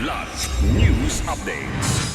Kidlat News Updates.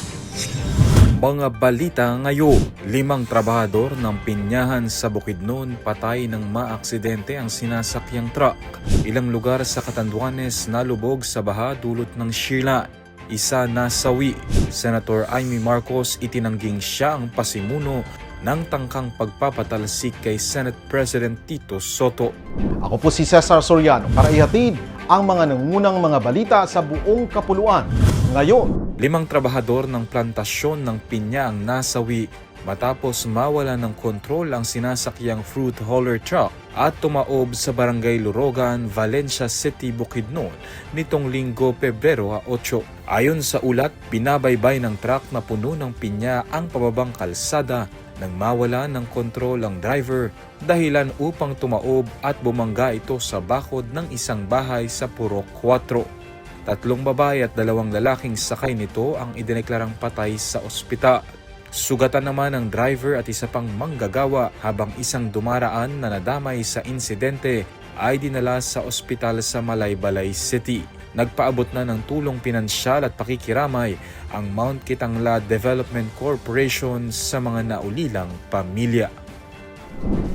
Mga balita ngayon, 5 trabahador ng pinyahan sa Bukidnon patay ng maaksidente ang sinasakyang truck. Ilang lugar sa Catanduanes nalubog sa baha dulot ng shearline. Isa nasawi. Senator Amy Marcos itinangging siya ang pasimuno ng tangkang pagpapatalsik kay Senate President Tito Soto. Ako po si Cesar Soriano para ihatid ang mga nangungunang mga balita sa buong kapuluan. Ngayon, 5 trabahador ng plantasyon ng pinya ang nasawi matapos mawala ng kontrol ang sinasakyang fruit hauler truck at tumaob sa barangay Lurogan, Valencia City, Bukidnon nitong Linggo, Pebrero 8. Ayon sa ulat, binabaybay ng truck na puno ng pinya ang pababang kalsada nang mawala ng kontrol ang driver dahilan upang tumaob at bumangga ito sa bakod ng isang bahay sa Purok 4. 3 babae at 2 lalaking sakay nito ang idineklarang patay sa ospital. Sugatan naman ang driver at isa pang manggagawa habang isang dumaraan na nadamay sa insidente ay dinala sa ospital sa Malaybalay City. Nagpaabot na ng tulong pinansyal at pakikiramay ang Mount Kitangla Development Corporation sa mga naulilang pamilya.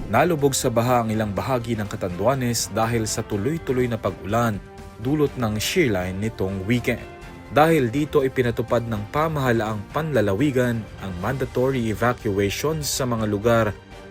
Nalubog sa baha ang ilang bahagi ng Catanduanes dahil sa tuloy-tuloy na pag-ulan dulot ng shearline nitong weekend. Dahil dito ipinatupad ng pamahalaang panlalawigan ang mandatory evacuation sa mga lugar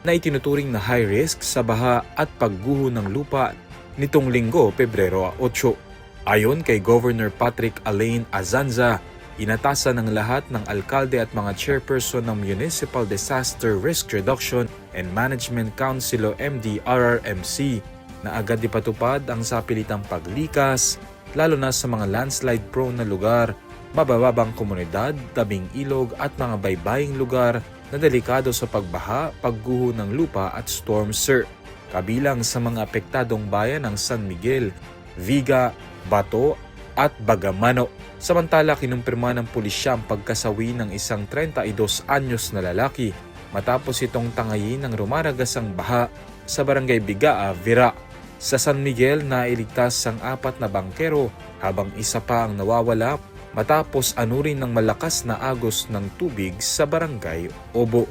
na itinuturing na high risk sa baha at pagguho ng lupa nitong Linggo, Pebrero 8. Ayon kay Governor Patrick Alain Azanza, inatasan ng lahat ng alkalde at mga chairperson ng Municipal Disaster Risk Reduction and Management Council o MDRRMC na agad ipatupad ang sapilitang paglikas, lalo na sa mga landslide-prone na lugar, mabababang komunidad, tabing ilog at mga baybaying lugar na delikado sa pagbaha, pagguho ng lupa at storm surge. Kabilang sa mga apektadong bayan ng San Miguel, Viga, Bato at Bagamano. Samantala, kinumpirma ng pulisya ang pagkasawi ng isang 32 anyos na lalaki matapos itong tangayin ng rumaragasang baha sa barangay Bigaa, Vira. Sa San Miguel, nailigtas ang 4 na bangkero habang isa pa ang nawawala matapos anurin ng malakas na agos ng tubig sa barangay Obo.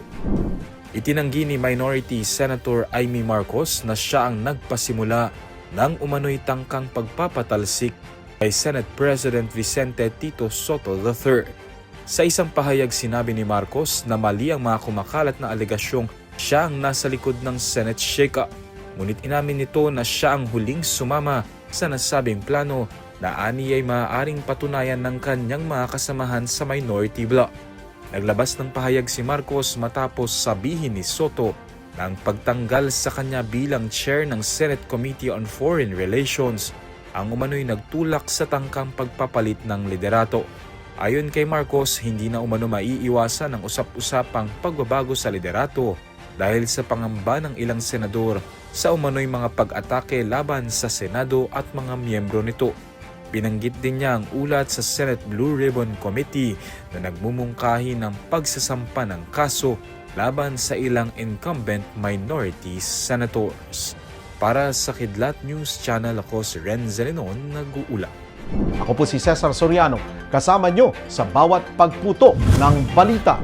Itinanggi ni Minority Senator Amy Marcos na siya ang nagpasimula ng umano'y tangkang pagpapatalsik kay Senate President Vicente Tito Soto III. Sa isang pahayag sinabi ni Marcos na mali ang mga kumakalat na alegasyong siya ang nasa likod ng Senate shakeup. Ngunit inamin nito na siya ang huling sumama sa nasabing plano na ani ay maaaring patunayan ng kanyang mga kasamahan sa minority bloc. Naglabas ng pahayag si Marcos matapos sabihin ni Soto na ang pagtanggal sa kanya bilang chair ng Senate Committee on Foreign Relations ang umano'y nagtulak sa tangkang pagpapalit ng liderato. Ayon kay Marcos, hindi na umano maiiwasan ang usap-usapang pagbabago sa liderato dahil sa pangamba ng ilang senador sa umano'y mga pag-atake laban sa Senado at mga miyembro nito. Binanggit din niya ang ulat sa Senate Blue Ribbon Committee na nagmumungkahi ng pagsasampa ng kaso laban sa ilang incumbent minority senators. Para sa Kidlat News Channel, ako si Renzo Lenon, nag-uula. ako po si Cesar Soriano, kasama nyo sa bawat pagputo ng balita.